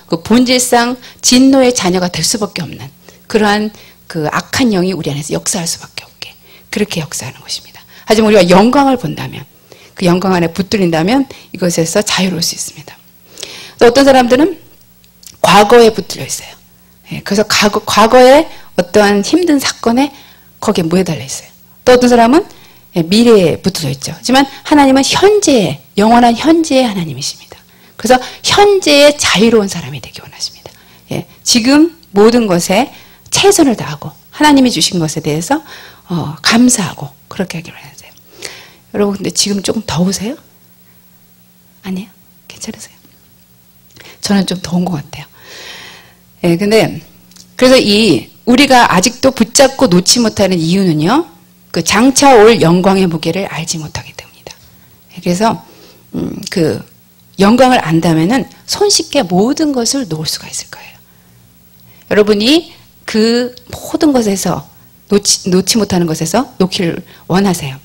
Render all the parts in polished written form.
그 본질상 진노의 자녀가 될 수밖에 없는 그러한 그 악한 영이 우리 안에서 역사할 수밖에 없게 그렇게 역사하는 것입니다. 하지만 우리가 영광을 본다면 그 영광 안에 붙들린다면 이것에서 자유로울 수 있습니다. 또 어떤 사람들은 과거에 붙들려 있어요. 그래서 과거에 어떠한 힘든 사건에 거기에 매달려 있어요. 또 어떤 사람은 미래에 붙들려 있죠. 하지만 하나님은 현재의 영원한 현재의 하나님이십니다. 그래서 현재의 자유로운 사람이 되기 원하십니다. 지금 모든 것에 최선을 다하고 하나님이 주신 것에 대해서 감사하고 그렇게 하기로 해야 돼요. 여러분 근데 지금 조금 더우세요? 아니에요? 괜찮으세요? 저는 좀 더운 것 같아요. 근데 그래서 우리가 아직도 붙잡고 놓지 못하는 이유는요. 그 장차 올 영광의 무게를 알지 못하기 때문이다. 그래서 그 영광을 안다면은 손쉽게 모든 것을 놓을 수가 있을 거예요. 여러분이 그 모든 것에서 놓지 못하는 것에서 놓기를 원하세요.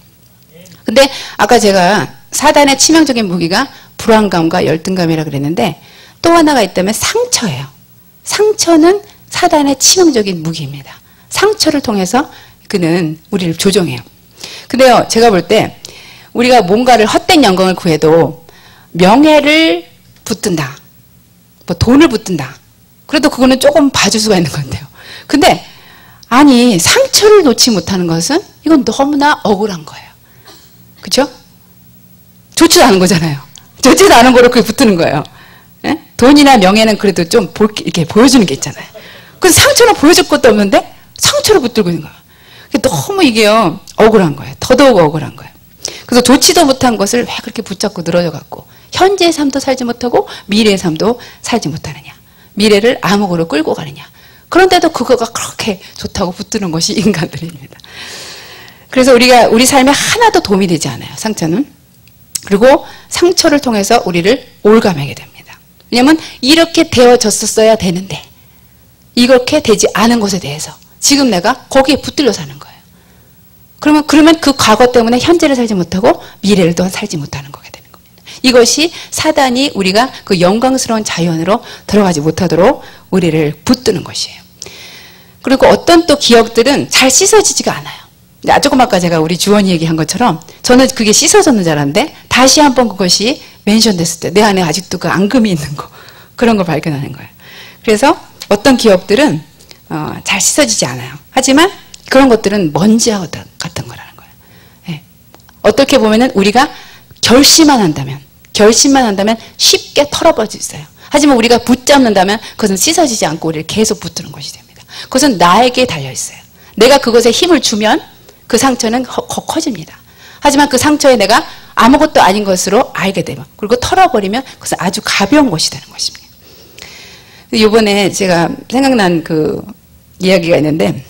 근데 아까 제가 사단의 치명적인 무기가 불안감과 열등감이라 그랬는데 또 하나가 있다면 상처예요. 상처는 사단의 치명적인 무기입니다. 상처를 통해서 그는 우리를 조종해요. 근데요, 제가 볼 때 우리가 뭔가를 헛된 영광을 구해도 명예를 붙든다, 뭐 돈을 붙든다. 그래도 그거는 조금 봐줄 수가 있는 것 같아요. 근데 아니 상처를 놓지 못하는 것은 이건 너무나 억울한 거예요. 그렇죠? 좋지도 않은 거잖아요. 좋지도 않은 거로 그게 붙드는 거예요. 예? 돈이나 명예는 그래도 좀 이렇게 보여주는 게 있잖아요. 그래서 상처는 보여줄 것도 없는데 상처를 붙들고 있는 거예요. 너무 이게요 억울한 거예요. 더더욱 억울한 거예요. 그래서 좋지도 못한 것을 왜 그렇게 붙잡고 늘어져 갖고 현재의 삶도 살지 못하고 미래의 삶도 살지 못하느냐. 미래를 암흑으로 끌고 가느냐. 그런데도 그거가 그렇게 좋다고 붙드는 것이 인간들입니다. 그래서 우리 삶에 하나도 도움이 되지 않아요. 상처는. 그리고 상처를 통해서 우리를 올가매게 됩니다. 왜냐하면 이렇게 되어졌었어야 되는데 이렇게 되지 않은 것에 대해서 지금 내가 거기에 붙들려 사는 거예요. 그러면 그 과거 때문에 현재를 살지 못하고 미래를 또한 살지 못하는 거게 되는 겁니다. 이것이 사단이 우리가 그 영광스러운 자유 안으로 들어가지 못하도록 우리를 붙드는 것이에요. 그리고 어떤 또 기억들은 잘 씻어지지가 않아요. 조금 아까 제가 우리 주원이 얘기한 것처럼 저는 그게 씻어졌는 줄 알았는데 다시 한번 그것이 멘션됐을 때 내 안에 아직도 그 앙금이 있는 거 그런 걸 발견하는 거예요. 그래서 어떤 기억들은 잘 씻어지지 않아요. 하지만 그런 것들은 먼지와 같은 거라는 거예요. 네. 어떻게 보면은 우리가 결심만 한다면 쉽게 털어버릴 수 있어요. 하지만 우리가 붙잡는다면 그것은 씻어지지 않고 우리를 계속 붙드는 것이 됩니다. 그것은 나에게 달려있어요. 내가 그것에 힘을 주면 그 상처는 커집니다. 하지만 그 상처에 내가 아무것도 아닌 것으로 알게 되면 그리고 털어버리면 그것은 아주 가벼운 것이 되는 것입니다. 이번에 제가 생각난 그 이야기가 있는데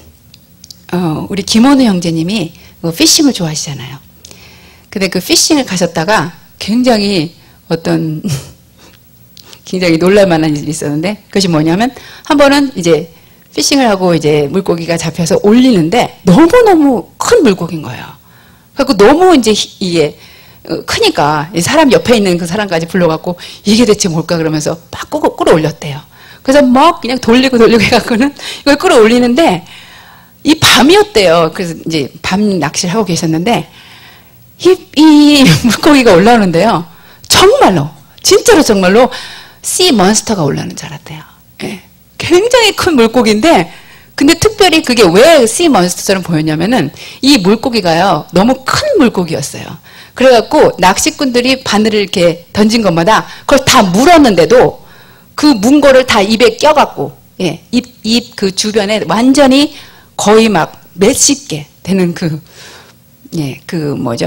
우리 김원우 형제님이 피싱을 좋아하시잖아요. 근데 그 피싱을 가셨다가 굉장히 굉장히 놀랄만한 일이 있었는데 그것이 뭐냐면 한 번은 이제 피싱을 하고 이제 물고기가 잡혀서 올리는데 너무너무 큰 물고기인 거예요. 그래서 너무 이제 이게 크니까 사람 옆에 있는 그 사람까지 불러갖고 이게 대체 뭘까 그러면서 막 끌어올렸대요. 그래서 막 그냥 돌리고 해갖고는 이걸 끌어올리는데 이 밤이었대요. 그래서 이제 밤 낚시를 하고 계셨는데 이 물고기가 올라오는데요. 진짜로 씨 몬스터가 올라오는 줄 알았대요. 예. 굉장히 큰 물고기인데 근데 특별히 그게 왜 씨 몬스터처럼 보였냐면은 이 물고기가요 너무 큰 물고기였어요. 그래갖고 낚시꾼들이 바늘을 이렇게 던진 것마다 그걸 다 물었는데도 그 문 거를 다 입에 껴갖고 입 그 주변에 완전히 거의 막 몇십 개 되는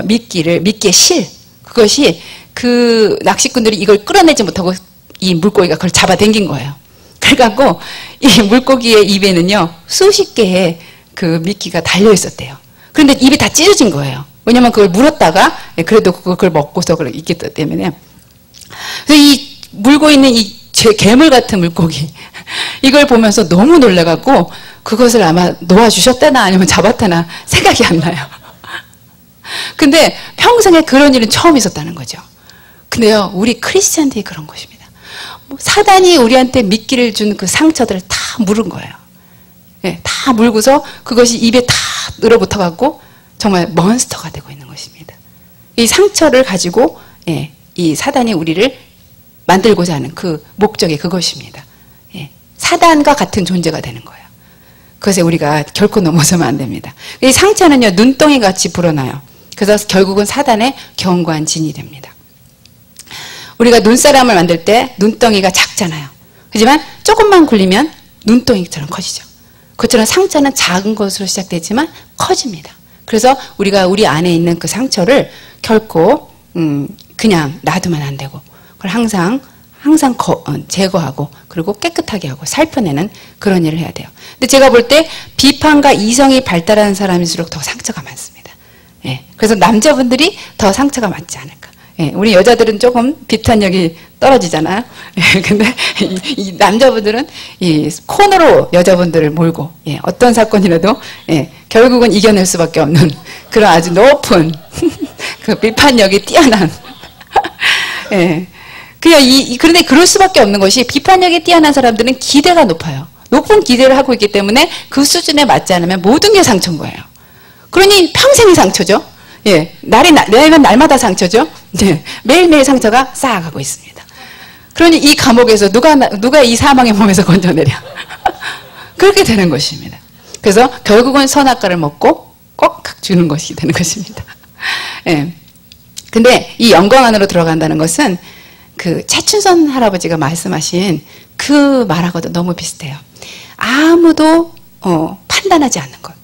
미끼의 실 그것이 그 낚시꾼들이 이걸 끌어내지 못하고 이 물고기가 그걸 잡아당긴 거예요. 그래갖고 이 물고기의 입에는요 수십 개의 그 미끼가 달려 있었대요. 그런데 입이 다 찢어진 거예요. 왜냐면 그걸 물었다가 그래도 그걸 먹고서 그걸 있기 때문에. 그래서 이 물고 있는 이 괴물 같은 물고기 이걸 보면서 너무 놀라갖고 그것을 아마 놓아주셨다나 아니면 잡았다나 생각이 안 나요. 근데 평생에 그런 일은 처음 있었다는 거죠. 근데요 우리 크리스찬들이 그런 것입니다. 사단이 우리한테 미끼를 준 그 상처들을 다 물은 거예요. 예, 다 물고서 그것이 입에 다 늘어붙어 갖고 정말 몬스터가 되고 있는 것입니다. 이 상처를 가지고 예, 이 사단이 우리를 만들고자 하는 그 목적이 그것입니다. 예, 사단과 같은 존재가 되는 거예요. 그것에 우리가 결코 넘어서면 안 됩니다. 이 상처는요, 눈덩이 같이 불어나요. 그래서 결국은 사단의 견고한 진이 됩니다. 우리가 눈사람을 만들 때 눈덩이가 작잖아요. 하지만 조금만 굴리면 눈덩이처럼 커지죠. 그처럼 상처는 작은 것으로 시작되지만 커집니다. 그래서 우리가 우리 안에 있는 그 상처를 결코 그냥 놔두면 안 되고 그걸 항상 제거하고 그리고 깨끗하게 하고 살펴내는 그런 일을 해야 돼요. 근데 제가 볼 때 비판과 이성이 발달하는 사람일수록 더 상처가 많습니다. 예, 그래서 남자분들이 더 상처가 많지 않을까. 예, 우리 여자들은 조금 비탄력이 떨어지잖아요. 예, 근데 이 남자분들은 이 코너로 여자분들을 몰고 예, 어떤 사건이라도 예, 결국은 이겨낼 수밖에 없는 그런 아주 높은 그 비판력이 뛰어난 예, 그런데 그럴 수밖에 없는 것이 비판력이 뛰어난 사람들은 기대가 높아요. 높은 기대를 하고 있기 때문에 그 수준에 맞지 않으면 모든 게 상처인 거예요. 그러니 평생이 상처죠. 예, 내면 날마다 상처죠. 네, 매일매일 상처가 쌓아가고 있습니다. 그러니 이 감옥에서 누가 이 사망의 몸에서 건져내려. 그렇게 되는 것입니다. 그래서 결국은 선악과를 먹고 꼭 주는 것이 되는 것입니다. 예. 근데 이 영광 안으로 들어간다는 것은 그 차춘선 할아버지가 말씀하신 그 말하고도 너무 비슷해요. 아무도 판단하지 않는 것.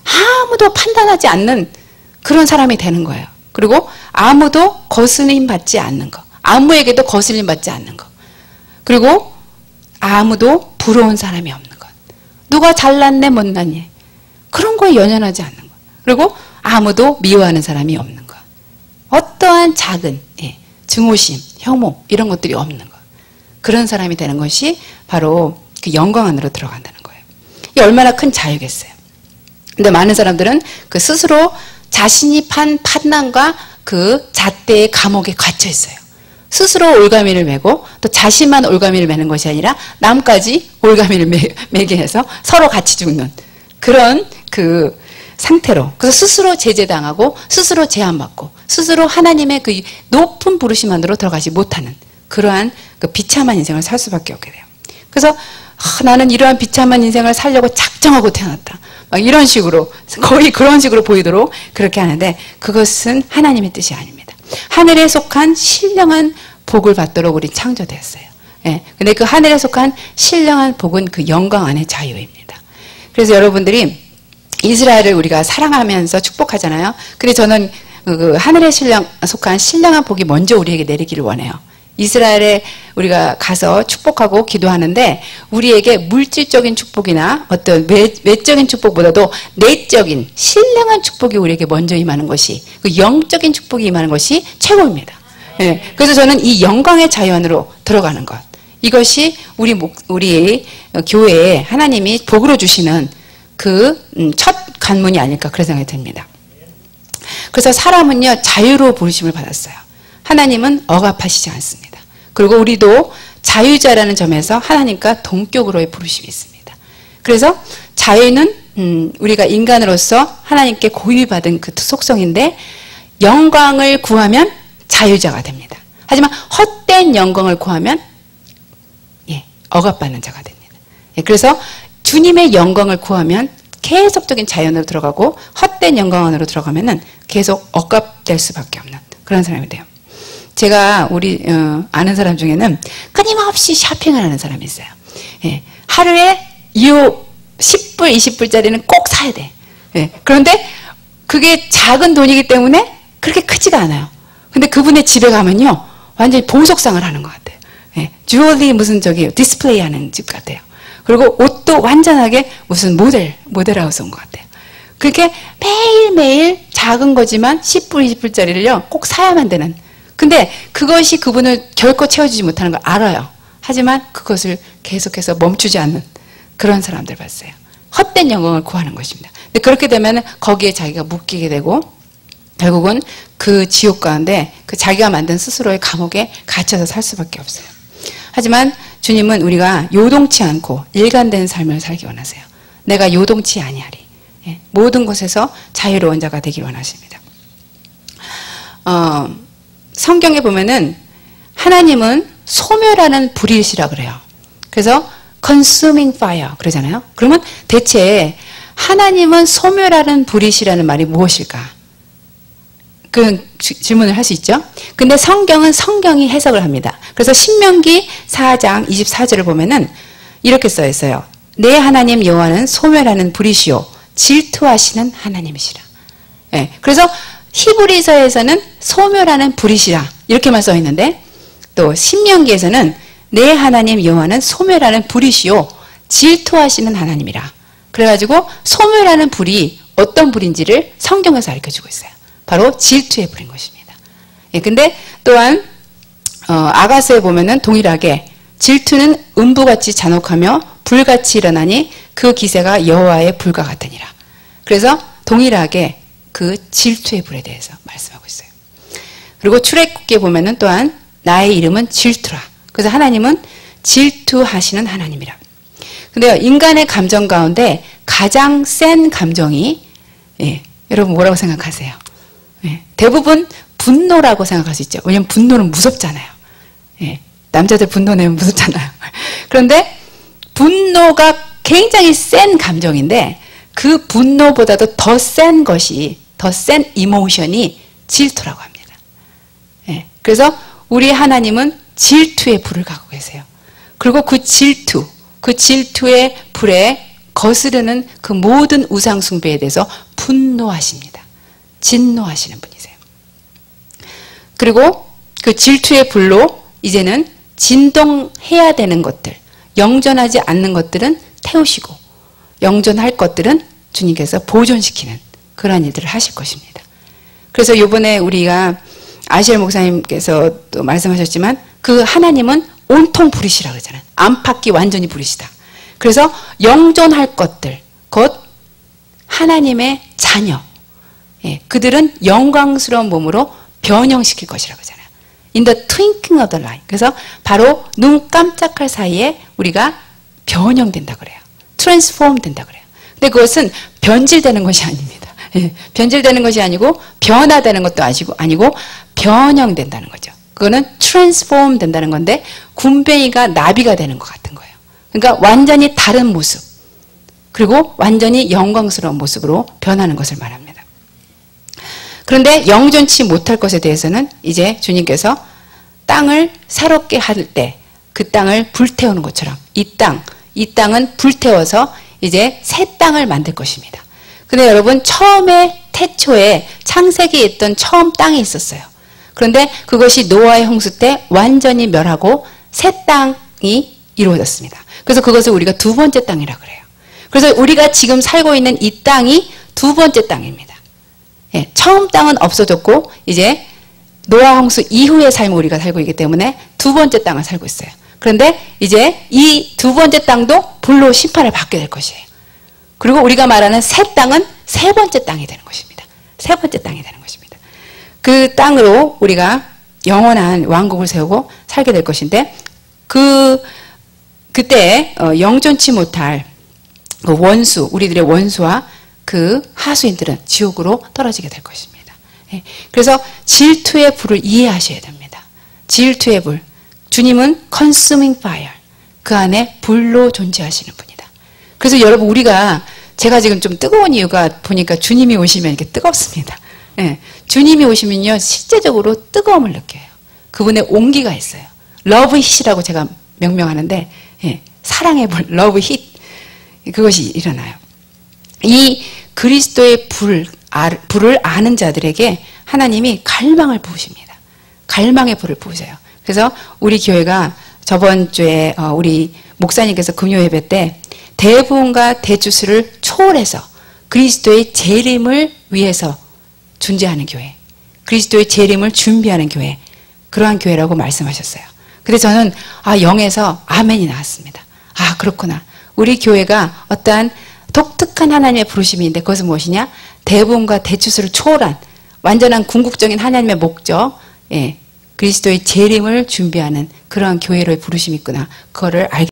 아무도 판단하지 않는 그런 사람이 되는 거예요. 그리고 아무도 거슬림 받지 않는 것. 아무에게도 거슬림 받지 않는 것. 그리고 아무도 부러운 사람이 없는 것. 누가 잘났네 못났네. 그런 거에 연연하지 않는 것. 그리고 아무도 미워하는 사람이 없는 것. 어떠한 작은 증오심, 혐오 이런 것들이 없는 것. 그런 사람이 되는 것이 바로 그 영광 안으로 들어간다는 거예요. 이게 얼마나 큰 자유겠어요. 근데 많은 사람들은 그 스스로 자신이 판 판단과 그 잣대의 감옥에 갇혀 있어요. 스스로 올가미를 메고 또 자신만 올가미를 메는 것이 아니라 남까지 올가미를 메게 해서 서로 같이 죽는 그런 그 상태로, 그래서 스스로 제재당하고 스스로 제한받고 스스로 하나님의 그 높은 부르심 안으로 들어가지 못하는 그러한 그 비참한 인생을 살 수밖에 없게 돼요. 그래서 나는 이러한 비참한 인생을 살려고 작정하고 태어났다. 막 이런 식으로 거의 그런 식으로 보이도록 그렇게 하는데 그것은 하나님의 뜻이 아닙니다. 하늘에 속한 신령한 복을 받도록 우리 창조되었어요. 예. 근데 그 하늘에 속한 신령한 복은 그 영광 안의 자유입니다. 그래서 여러분들이 이스라엘을 우리가 사랑하면서 축복하잖아요. 근데 저는 그 하늘에 속한 신령한 복이 먼저 우리에게 내리기를 원해요. 이스라엘에 우리가 가서 축복하고 기도하는데 우리에게 물질적인 축복이나 어떤 외적인 축복보다도 내적인 신령한 축복이 우리에게 먼저 임하는 것이, 그 영적인 축복이 임하는 것이 최고입니다. 예, 그래서 저는 이 영광의 자유 안으로 들어가는 것, 이것이 우리 교회에 하나님이 복으로 주시는 그 첫 관문이 아닐까 그런 생각이 듭니다. 그래서 사람은요 자유로 부르심을 받았어요. 하나님은 억압하시지 않습니다. 그리고 우리도 자유자라는 점에서 하나님과 동격으로의 부르심이 있습니다. 그래서 자유는 우리가 인간으로서 하나님께 고유받은 그 속성인데 영광을 구하면 자유자가 됩니다. 하지만 헛된 영광을 구하면 억압받는 자가 됩니다. 그래서 주님의 영광을 구하면 계속적인 자유 안으로 들어가고 헛된 영광 안으로 들어가면은 계속 억압될 수밖에 없는 그런 사람이 돼요. 제가 우리 아는 사람 중에는 끊임없이 쇼핑을 하는 사람이 있어요. 예, 하루에 10불, 20불짜리는 꼭 사야 돼. 예, 그런데 그게 작은 돈이기 때문에 그렇게 크지가 않아요. 근데 그분의 집에 가면요 완전히 보석상을 하는 것 같아요. 예, 주얼리 무슨 디스플레이 하는 집 같아요. 그리고 옷도 완전하게 무슨 모델하우스 온 것 같아요. 그렇게 매일매일 작은 거지만 10불, 20불짜리를요 꼭 사야만 되는. 근데 그것이 그분을 결코 채워주지 못하는 걸 알아요. 하지만 그것을 계속해서 멈추지 않는 그런 사람들 봤어요. 헛된 영광을 구하는 것입니다. 근데 그렇게 되면 거기에 자기가 묶이게 되고 결국은 그 지옥 가운데 그 자기가 만든 스스로의 감옥에 갇혀서 살 수밖에 없어요. 하지만 주님은 우리가 요동치 않고 일관된 삶을 살기 원하세요. 내가 요동치 아니하리. 예, 모든 것에서 자유로운 자가 되길 원하십니다. 성경에 보면은 하나님은 소멸하는 불이시라 그래요. 그래서 consuming fire 그러잖아요. 그러면 대체 하나님은 소멸하는 불이시라는 말이 무엇일까? 그 질문을 할 수 있죠. 근데 성경은 성경이 해석을 합니다. 그래서 신명기 4장 24절을 보면은 이렇게 써 있어요. 내 하나님 여호와는 소멸하는 불이시요 질투하시는 하나님이시라. 예, 그래서 히브리서에서는 소멸하는 불이시라 이렇게만 써 있는데 또 신명기에서는 내 하나님 여호와는 소멸하는 불이시요 질투하시는 하나님이라. 그래가지고 소멸하는 불이 어떤 불인지를 성경에서 가르쳐주고 있어요. 바로 질투의 불인 것입니다. 예, 근데 또한 아가서에 보면은 동일하게 질투는 음부같이 잔혹하며 불같이 일어나니 그 기세가 여호와의 불과 같으니라. 그래서 동일하게 그 질투의 불에 대해서 말씀하고 있어요. 그리고 출애굽기에 보면은 또한 나의 이름은 질투라. 그래서 하나님은 질투하시는 하나님이라. 근데요, 인간의 감정 가운데 가장 센 감정이 여러분 뭐라고 생각하세요? 대부분 분노라고 생각할 수 있죠. 왜냐하면 분노는 무섭잖아요. 남자들 분노 내면 무섭잖아요. 그런데 분노가 굉장히 센 감정인데 그 분노보다도 더 센 것이, 더 센 이모션이 질투라고 합니다. 그래서 우리 하나님은 질투의 불을 갖고 계세요. 그리고 그 질투의 불에 거스르는 그 모든 우상 숭배에 대해서 분노하십니다. 진노하시는 분이세요. 그리고 그 질투의 불로 이제는 진동해야 되는 것들, 영전하지 않는 것들은 태우시고 영전할 것들은 주님께서 보존시키는 그러한 일들을 하실 것입니다. 그래서 이번에 우리가 아시엘 목사님께서 또 말씀하셨지만 그 하나님은 온통 불이시라 그러잖아요. 안팎이 완전히 불이시다. 그래서 영존할 것들, 곧 하나님의 자녀, 그들은 영광스러운 몸으로 변형시킬 것이라고 하잖아요. In the twinkling of the eye. 그래서 바로 눈 깜짝할 사이에 우리가 변형된다 그래요. transform 된다 그래요. 근데 그것은 변질되는 것이 아닙니다. 변질되는 것이 아니고 변화되는 것도 아니고 변형된다는 거죠. 그거는 transform 된다는 건데 군뱅이가 나비가 되는 것 같은 거예요. 그러니까 완전히 다른 모습, 그리고 완전히 영광스러운 모습으로 변하는 것을 말합니다. 그런데 영존치 못할 것에 대해서는 이제 주님께서 땅을 새롭게 할 때 그 땅을 불태우는 것처럼 이 땅은 불태워서 이제 새 땅을 만들 것입니다. 근데 여러분 처음에 태초에 창세기에 있던 처음 땅이 있었어요. 그런데 그것이 노아의 홍수 때 완전히 멸하고 새 땅이 이루어졌습니다. 그래서 그것을 우리가 두 번째 땅이라고 그래요. 그래서 우리가 지금 살고 있는 이 땅이 두 번째 땅입니다. 처음 땅은 없어졌고 이제 노아 홍수 이후의 삶을 우리가 살고 있기 때문에 두 번째 땅을 살고 있어요. 그런데 이제 이 두 번째 땅도 불로 심판을 받게 될 것이에요. 그리고 우리가 말하는 새 땅은 세 번째 땅이 되는 것입니다. 세 번째 땅이 되는 것입니다. 그 땅으로 우리가 영원한 왕국을 세우고 살게 될 것인데 그때 영존치 못할 그 원수, 우리들의 원수와 그 하수인들은 지옥으로 떨어지게 될 것입니다. 그래서 질투의 불을 이해하셔야 됩니다. 질투의 불. 주님은 consuming fire. 그 안에 불로 존재하시는 분이다. 그래서 여러분 제가 지금 좀 뜨거운 이유가 보니까 주님이 오시면 이렇게 뜨겁습니다. 주님이 오시면요 실제적으로 뜨거움을 느껴요. 그분의 온기가 있어요. love hit이라고 제가 명명하는데 사랑의 불, love hit. 그것이 일어나요. 이 그리스도의 불을 아는 자들에게 하나님이 갈망을 부으십니다. 갈망의 불을 부으세요. 그래서 우리 교회가 저번 주에 우리 목사님께서 금요 예배 때 대부흥과 대주수를 초월해서 그리스도의 재림을 위해서 존재하는 교회, 그리스도의 재림을 준비하는 교회, 그러한 교회라고 말씀하셨어요. 근데 저는 영에서 아멘이 나왔습니다. 그렇구나. 우리 교회가 어떠한 독특한 하나님의 부르심이 있는데 그것은 무엇이냐? 대부흥과 대추수를 초월한 완전한 궁극적인 하나님의 목적, 그리스도의 재림을 준비하는 그러한 교회로의 부르심이 있구나. 그거를 알게